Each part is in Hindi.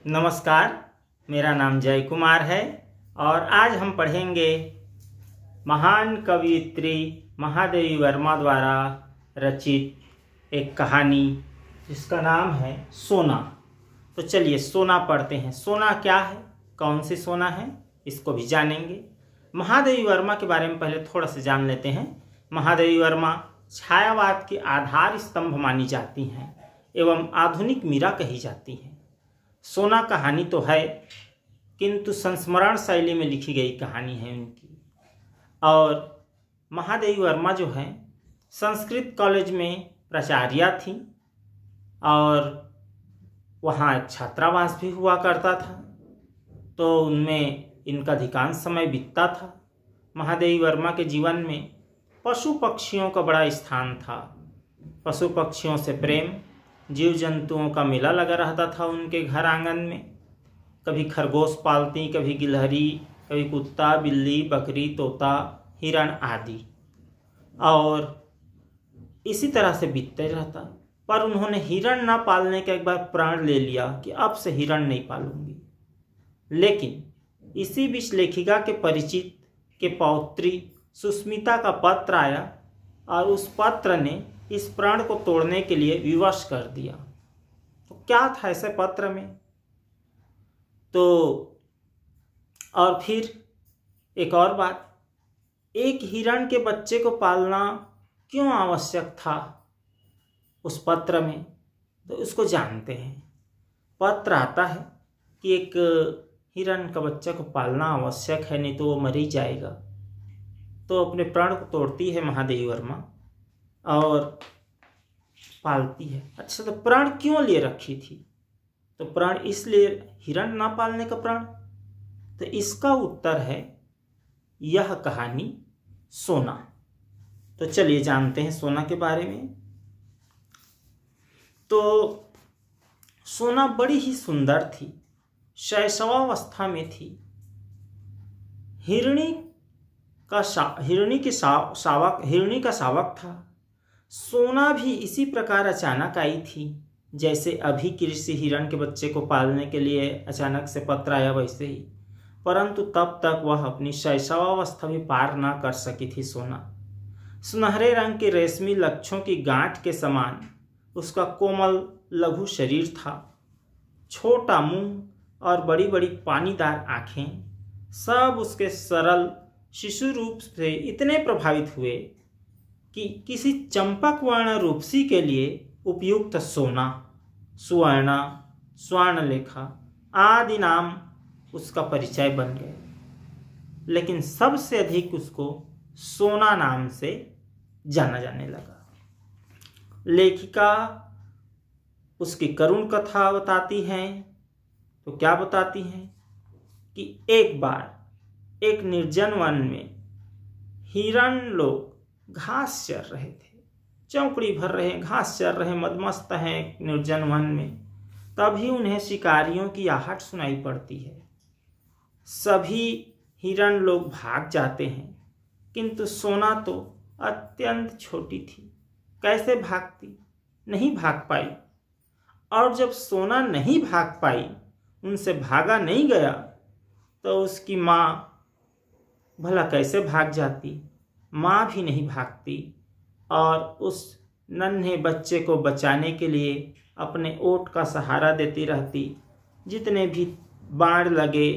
नमस्कार, मेरा नाम जय कुमार है और आज हम पढ़ेंगे महान कवयित्री महादेवी वर्मा द्वारा रचित एक कहानी जिसका नाम है सोना। तो चलिए सोना पढ़ते हैं। सोना क्या है, कौन सी सोना है, इसको भी जानेंगे। महादेवी वर्मा के बारे में पहले थोड़ा सा जान लेते हैं। महादेवी वर्मा छायावाद की आधार स्तंभ मानी जाती हैं एवं आधुनिक मीरा कही जाती हैं। सोना कहानी तो है किंतु संस्मरण शैली में लिखी गई कहानी है उनकी। और महादेवी वर्मा जो है संस्कृत कॉलेज में प्राचार्या थी और वहाँ एक छात्रावास भी हुआ करता था, तो उनमें इनका अधिकांश समय बीतता था। महादेवी वर्मा के जीवन में पशु पक्षियों का बड़ा स्थान था। पशु पक्षियों से प्रेम, जीव जंतुओं का मेला लगा रहता था उनके घर आंगन में। कभी खरगोश पालती, कभी गिलहरी, कभी कुत्ता, बिल्ली, बकरी, तोता, हिरण आदि, और इसी तरह से बीतते रहता। पर उन्होंने हिरण ना पालने का एक बार प्रण ले लिया कि अब से हिरण नहीं पालूंगी। लेकिन इसी बीच लेखिका के परिचित के पौत्री सुस्मिता का पत्र आया और उस पत्र ने इस प्रण को तोड़ने के लिए विवश कर दिया। तो क्या था ऐसे पत्र में? तो और फिर एक और बात, एक हिरण के बच्चे को पालना क्यों आवश्यक था उस पत्र में, तो उसको जानते हैं। पत्र आता है कि एक हिरण का बच्चा को पालना आवश्यक है, नहीं तो वो मर ही जाएगा। तो अपने प्राण को तोड़ती है महादेवी वर्मा और पालती है। अच्छा, तो प्राण क्यों लिए रखी थी? तो प्राण इसलिए, हिरण ना पालने का प्राण। तो इसका उत्तर है यह कहानी सोना। तो चलिए जानते हैं सोना के बारे में। तो सोना बड़ी ही सुंदर थी, शैशवावस्था में थी। हिरणी का शावक था। सोना भी इसी प्रकार अचानक आई थी, जैसे अभी किसी हिरण के बच्चे को पालने के लिए अचानक से पत्र आया वैसे ही। परंतु तब तक वह अपनी शैशवावस्था भी पार ना कर सकी थी। सोना सुनहरे रंग के रेशमी लच्छों की गांठ के समान उसका कोमल लघु शरीर था। छोटा मुंह और बड़ी बड़ी पानीदार आंखें सब उसके सरल शिशु रूप से इतने प्रभावित हुए कि किसी चंपक वर्ण रूपसी के लिए उपयुक्त सोना, सुवर्णा, स्वर्णलेखा आदि नाम उसका परिचय बन गए। लेकिन सबसे अधिक उसको सोना नाम से जाना जाने लगा। लेखिका उसकी करुण कथा बताती हैं। तो क्या बताती हैं कि एक बार एक निर्जन वन में हिरण लोग घास चर रहे थे, चौकड़ी भर रहे, घास चर रहे, मदमस्त हैं निर्जन वन में। तभी उन्हें शिकारियों की आहट सुनाई पड़ती है। सभी हिरण लोग भाग जाते हैं, किंतु सोना तो अत्यंत छोटी थी, कैसे भागती? नहीं भाग पाई। और जब सोना नहीं भाग पाई, उनसे भागा नहीं गया, तो उसकी माँ भला कैसे भाग जाती? माँ भी नहीं भागती और उस नन्हे बच्चे को बचाने के लिए अपने ओट का सहारा देती रहती। जितने भी बाण लगे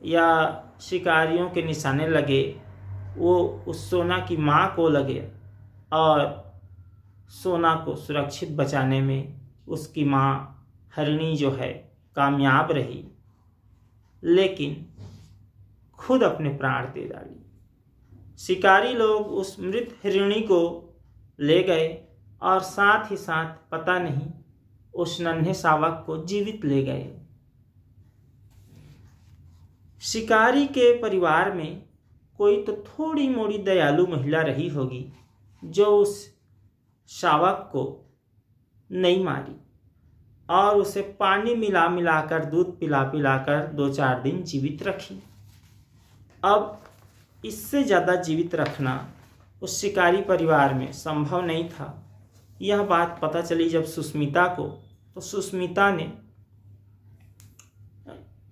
या शिकारियों के निशाने लगे, वो उस सोना की माँ को लगे और सोना को सुरक्षित बचाने में उसकी माँ हरिणी जो है कामयाब रही, लेकिन खुद अपने प्राण दे डाली। शिकारी लोग उस मृत हिरणी को ले गए और साथ ही साथ पता नहीं उस नन्हे शावक को जीवित ले गए। शिकारी के परिवार में कोई तो थोड़ी मोड़ी दयालु महिला रही होगी जो उस शावक को नहीं मारी और उसे पानी मिला मिलाकर, दूध पिला पिलाकर 2-4 दिन जीवित रखी। अब इससे ज़्यादा जीवित रखना उस शिकारी परिवार में संभव नहीं था। यह बात पता चली जब सुस्मिता को, तो सुस्मिता ने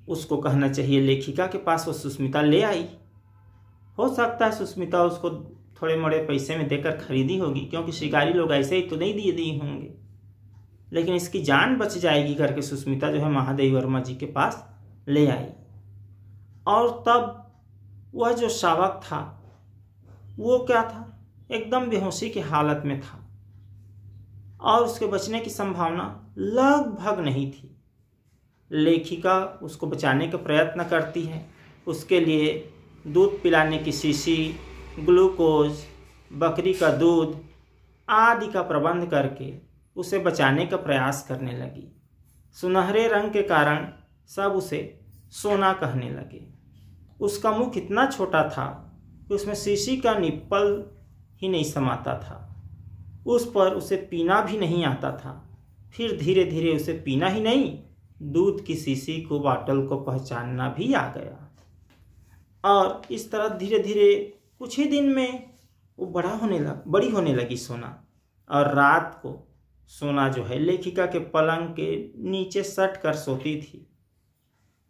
उसको कहना चाहिए लेखिका के पास वो सुष्मिता ले आई। हो सकता है सुष्मिता उसको थोड़े मोड़े पैसे में देकर खरीदी होगी, क्योंकि शिकारी लोग ऐसे ही तो नहीं दिए होंगे, लेकिन इसकी जान बच जाएगी करके सुष्मिता जो है महादेवी वर्मा जी के पास ले आई। और तब वह जो शावक था वो क्या था, एकदम बेहोशी की हालत में था और उसके बचने की संभावना लगभग नहीं थी। लेखिका उसको बचाने का प्रयत्न करती है, उसके लिए दूध पिलाने की शीशी, ग्लूकोज, बकरी का दूध आदि का प्रबंध करके उसे बचाने का प्रयास करने लगी। सुनहरे रंग के कारण सब उसे सोना कहने लगे। उसका मुख इतना छोटा था कि उसमें शीशी का निप्पल ही नहीं समाता था, उस पर उसे पीना भी नहीं आता था। फिर धीरे धीरे उसे पीना ही नहीं, दूध की शीशी को, बॉटल को पहचानना भी आ गया। और इस तरह धीरे धीरे कुछ ही दिन में वो बड़ी होने लगी सोना। और रात को सोना जो है लेखिका के पलंग के नीचे सट कर सोती थी।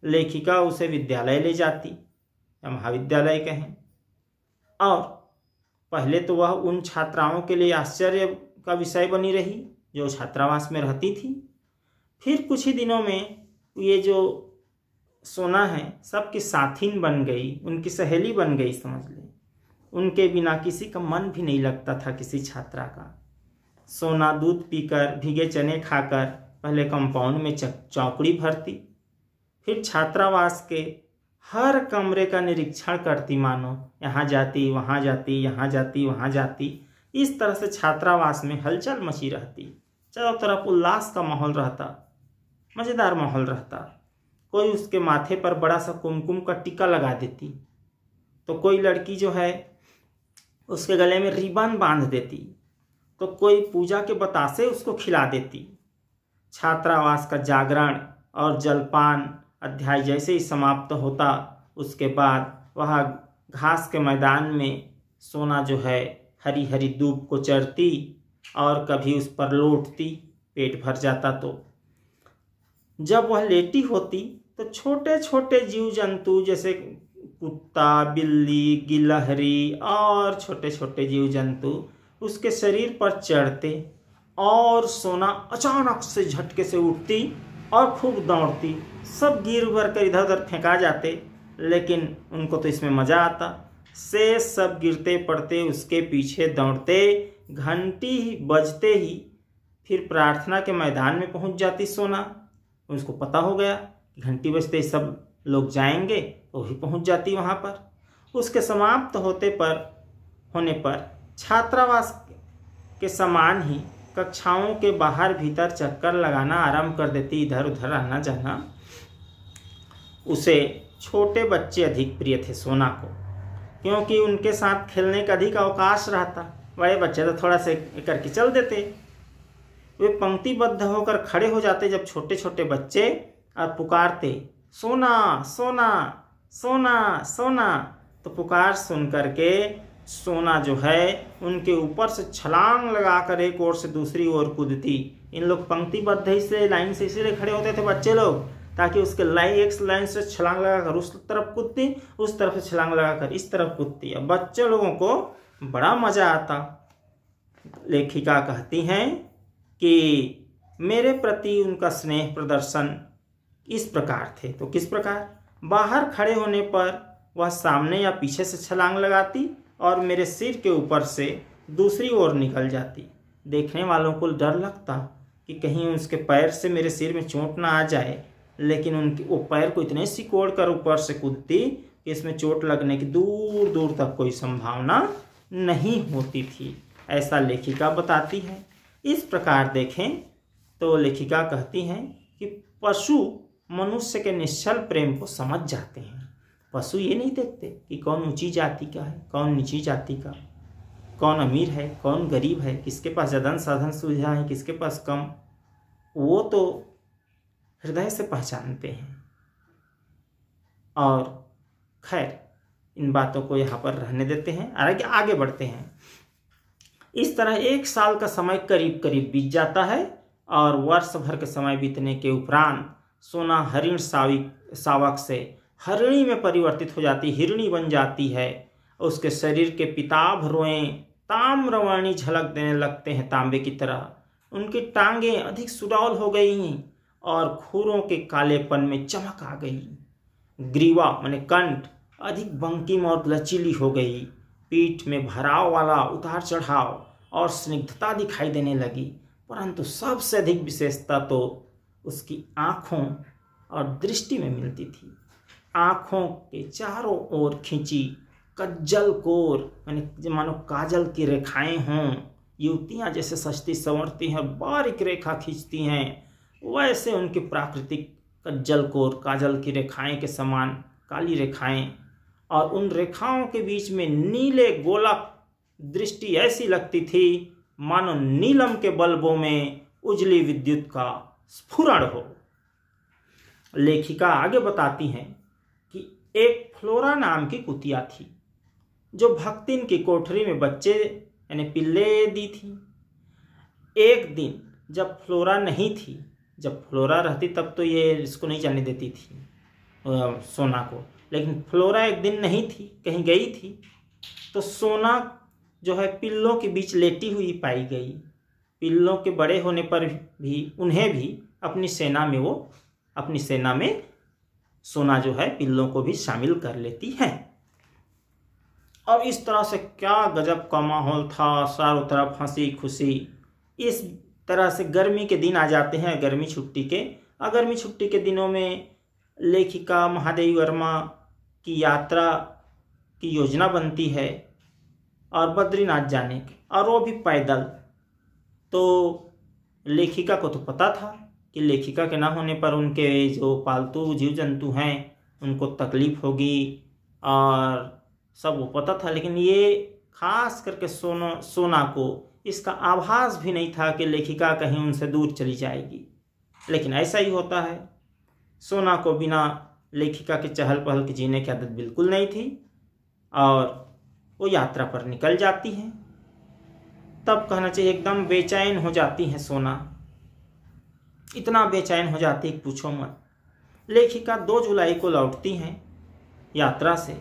लेखिका उसे विद्यालय ले जाती या महाविद्यालय कहें, और पहले तो वह उन छात्राओं के लिए आश्चर्य का विषय बनी रही जो छात्रावास में रहती थी। फिर कुछ ही दिनों में ये जो सोना है सबकी साथीन बन गई, उनकी सहेली बन गई समझ ले। उनके बिना किसी का मन भी नहीं लगता था किसी छात्रा का। सोना दूध पीकर, भीगे चने खाकर पहले कंपाउंड में चौकड़ी भरती, फिर छात्रावास के हर कमरे का निरीक्षण करती, मानो यहाँ जाती वहाँ जाती, यहाँ जाती वहाँ जाती। इस तरह से छात्रावास में हलचल मची रहती, चारों तरफ उल्लास का माहौल रहता, मज़ेदार माहौल रहता। कोई उसके माथे पर बड़ा सा कुमकुम का टीका लगा देती, तो कोई लड़की जो है उसके गले में रिबन बांध देती, तो कोई पूजा के बतासे उसको खिला देती। छात्रावास का जागरण और जलपान अध्याय जैसे ही समाप्त होता, उसके बाद वह घास के मैदान में सोना जो है हरी हरी दूब को चरती और कभी उस पर लौटती, पेट भर जाता तो। जब वह लेटी होती तो छोटे छोटे जीव जंतु जैसे कुत्ता, बिल्ली, गिलहरी और छोटे छोटे जीव जंतु उसके शरीर पर चढ़ते और सोना अचानक से झटके से उठती और खूब दौड़ती। सब गिर उबर कर इधर उधर फेंका जाते, लेकिन उनको तो इसमें मज़ा आता। से सब गिरते पड़ते उसके पीछे दौड़ते, घंटी बजते ही फिर प्रार्थना के मैदान में पहुंच जाती सोना। उसको पता हो गया कि घंटी बजते ही सब लोग जाएंगे, वो भी पहुंच जाती वहां पर। उसके समाप्त होने पर छात्रावास के समान ही कक्षाओं के बाहर भीतर चक्कर लगाना आरंभ कर देती, इधर उधर आना जाना। उसे छोटे बच्चे अधिक प्रिय थे सोना को, क्योंकि उनके साथ खेलने का अधिक अवकाश रहता। बड़े बच्चे तो थोड़ा से करके चल देते, वे पंक्तिबद्ध होकर खड़े हो जाते जब छोटे छोटे बच्चे और पुकारते सोना सोना सोना सोना। तो पुकार सुन करके सोना जो है उनके ऊपर से छलांग लगाकर एक ओर से दूसरी ओर कूदती। इन लोग पंक्तिबद्ध इसलिए लाइन से इसलिए खड़े होते थे बच्चे लोग, ताकि उसके एक लाइन से छलांग लगाकर उस तरफ कूदती, उस तरफ से छलांग लगाकर इस तरफ कूदती। अब बच्चे लोगों को बड़ा मजा आता। लेखिका कहती हैं कि मेरे प्रति उनका स्नेह प्रदर्शन इस प्रकार थे। तो किस प्रकार? बाहर खड़े होने पर वह सामने या पीछे से छलांग लगाती और मेरे सिर के ऊपर से दूसरी ओर निकल जाती। देखने वालों को डर लगता कि कहीं उसके पैर से मेरे सिर में चोट ना आ जाए, लेकिन वो पैर को इतने सिकोड़ कर ऊपर से कूदती कि इसमें चोट लगने की दूर दूर तक कोई संभावना नहीं होती थी। ऐसा लेखिका बताती है। इस प्रकार देखें तो लेखिका कहती हैं कि पशु मनुष्य के निश्चल प्रेम को समझ जाते हैं। पशु ये नहीं देखते कि कौन ऊंची जाति का है, कौन नीची जाति का, कौन अमीर है, कौन गरीब है, किसके पास ज़्यादा साधन सुविधा है, किसके पास कम। वो तो हृदय से पहचानते हैं। और खैर इन बातों को यहाँ पर रहने देते हैं, आगे बढ़ते हैं। इस तरह 1 साल का समय करीब करीब बीत जाता है और वर्ष भर के समय बीतने के उपरांत सोना हरिण शावक से हरिणी में परिवर्तित हो जाती, हिरणी बन जाती है। उसके शरीर के पिताभ रोएं ताम्रवर्णी झलक देने लगते हैं तांबे की तरह। उनकी टांगें अधिक सुडौल हो गई और खुरों के कालेपन में चमक आ गई। ग्रीवा माने कंठ अधिक बंकिम और लचीली हो गई। पीठ में भराव वाला उतार चढ़ाव और स्निग्धता दिखाई देने लगी। परंतु सबसे अधिक विशेषता तो उसकी आँखों और दृष्टि में मिलती थी। आँखों के चारों ओर खींची कज्जल कोर माने मानो काजल की रेखाएं हों। युवतियाँ जैसे सजती संवरती हैं, बारीक रेखा खींचती हैं, वैसे उनकी प्राकृतिक कज्जल कोर काजल की रेखाएं के समान काली रेखाएं, और उन रेखाओं के बीच में नीले गोलक दृष्टि ऐसी लगती थी मानो नीलम के बल्बों में उजली विद्युत का स्फुरण हो। लेखिका आगे बताती हैं कि एक फ्लोरा नाम की कुतिया थी जो भक्तिन की कोठरी में बच्चे यानी पिल्ले दी थी। एक दिन जब फ्लोरा नहीं थी, जब फ्लोरा रहती तब तो ये इसको नहीं जाने देती थी सोना को, लेकिन फ्लोरा एक दिन नहीं थी, कहीं गई थी, तो सोना जो है पिल्लों के बीच लेटी हुई पाई गई। पिल्लों के बड़े होने पर भी उन्हें भी अपनी सेना में सोना जो है पिल्लों को भी शामिल कर लेती है। और इस तरह से क्या गजब का माहौल था, चारों तरफ हंसी खुशी। इस तरह से गर्मी के दिन आ जाते हैं, गर्मी छुट्टी के। और गर्मी छुट्टी के दिनों में लेखिका महादेवी वर्मा की यात्रा की योजना बनती है और बद्रीनाथ जाने की, और वो भी पैदल। तो लेखिका को तो पता था कि लेखिका के ना होने पर उनके जो पालतू जीव जंतु हैं उनको तकलीफ होगी, और सब वो पता था। लेकिन ये खास करके सोना को इसका आभास भी नहीं था कि लेखिका कहीं उनसे दूर चली जाएगी। लेकिन ऐसा ही होता है। सोना को बिना लेखिका के चहल पहल के जीने की आदत बिल्कुल नहीं थी, और वो यात्रा पर निकल जाती हैं। तब कहना चाहिए एकदम बेचैन हो जाती हैं सोना, इतना बेचैन हो जाती है पूछो मत। लेखिका 2 जुलाई को लौटती हैं यात्रा से,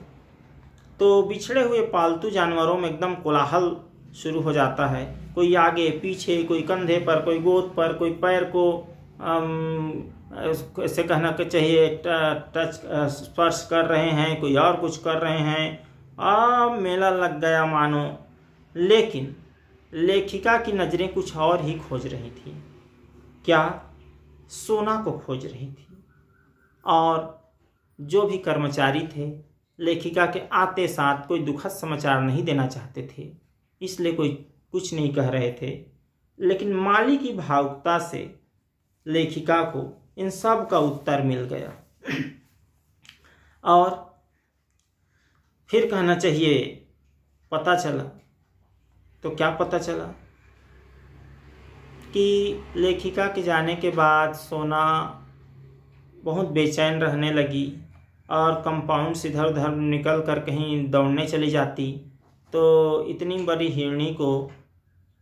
तो बिछड़े हुए पालतू जानवरों में एकदम कोलाहल शुरू हो जाता है। कोई आगे पीछे, कोई कंधे पर, कोई गोद पर, कोई पैर को ऐसे कहना के चाहिए टच स्पर्श कर रहे हैं, कोई और कुछ कर रहे हैं। मेला लग गया मानो। लेकिन लेखिका की नज़रें कुछ और ही खोज रही थी। क्या? सोना को खोज रही थी। और जो भी कर्मचारी थे लेखिका के आते साथ कोई दुखद समाचार नहीं देना चाहते थे, इसलिए कोई कुछ नहीं कह रहे थे। लेकिन माली की भावुकता से लेखिका को इन सब का उत्तर मिल गया। और फिर कहना चाहिए पता चला, तो क्या पता चला कि लेखिका के जाने के बाद सोना बहुत बेचैन रहने लगी और कंपाउंड से इधर उधर निकल कर कहीं दौड़ने चली जाती। तो इतनी बड़ी हिरणी को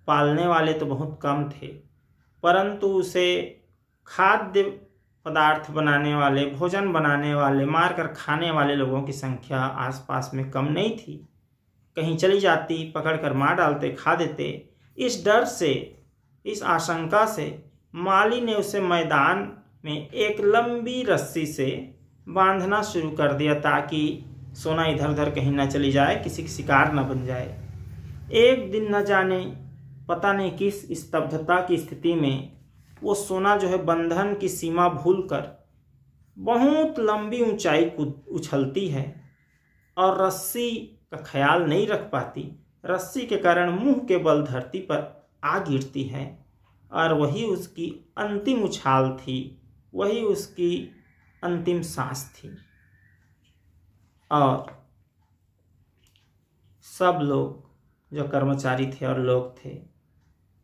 पालने वाले तो बहुत कम थे, परंतु उसे खाद्य पदार्थ बनाने वाले, भोजन बनाने वाले, मार कर खाने वाले लोगों की संख्या आसपास में कम नहीं थी। कहीं चली जाती, पकड़कर मार डालते, खा देते। इस डर से, इस आशंका से माली ने उसे मैदान में एक लंबी रस्सी से बांधना शुरू कर दिया ताकि सोना इधर उधर कहीं ना चली जाए, किसी की शिकार न बन जाए। एक दिन न जाने पता नहीं किस स्तब्धता की स्थिति में वो सोना जो है बंधन की सीमा भूलकर बहुत लंबी ऊंचाई को उछलती है और रस्सी का ख्याल नहीं रख पाती। रस्सी के कारण मुंह के बल धरती पर आ गिरती है, और वही उसकी अंतिम उछाल थी, वही उसकी अंतिम सांस थी। और सब लोग जो कर्मचारी थे और लोग थे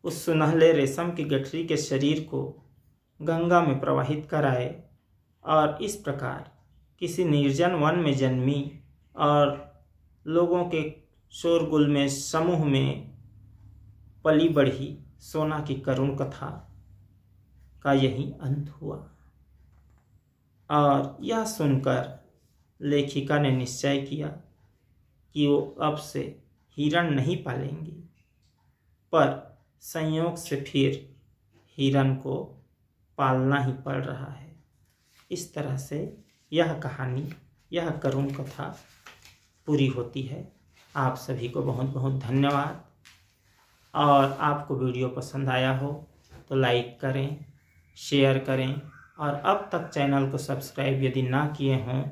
उस सुनहले रेशम की गठरी के शरीर को गंगा में प्रवाहित कराए, और इस प्रकार किसी निर्जन वन में जन्मी और लोगों के शोरगुल में, समूह में पली बढ़ी सोना की करुण कथा का यही अंत हुआ। और यह सुनकर लेखिका ने निश्चय किया कि वो अब से हिरण नहीं पालेंगी, पर संयोग से फिर हिरण को पालना ही पड़ रहा है। इस तरह से यह कहानी, यह करुण कथा पूरी होती है। आप सभी को बहुत बहुत धन्यवाद। और आपको वीडियो पसंद आया हो तो लाइक करें, शेयर करें, और अब तक चैनल को सब्सक्राइब यदि ना किए हों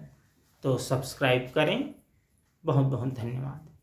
तो सब्सक्राइब करें। बहुत बहुत धन्यवाद।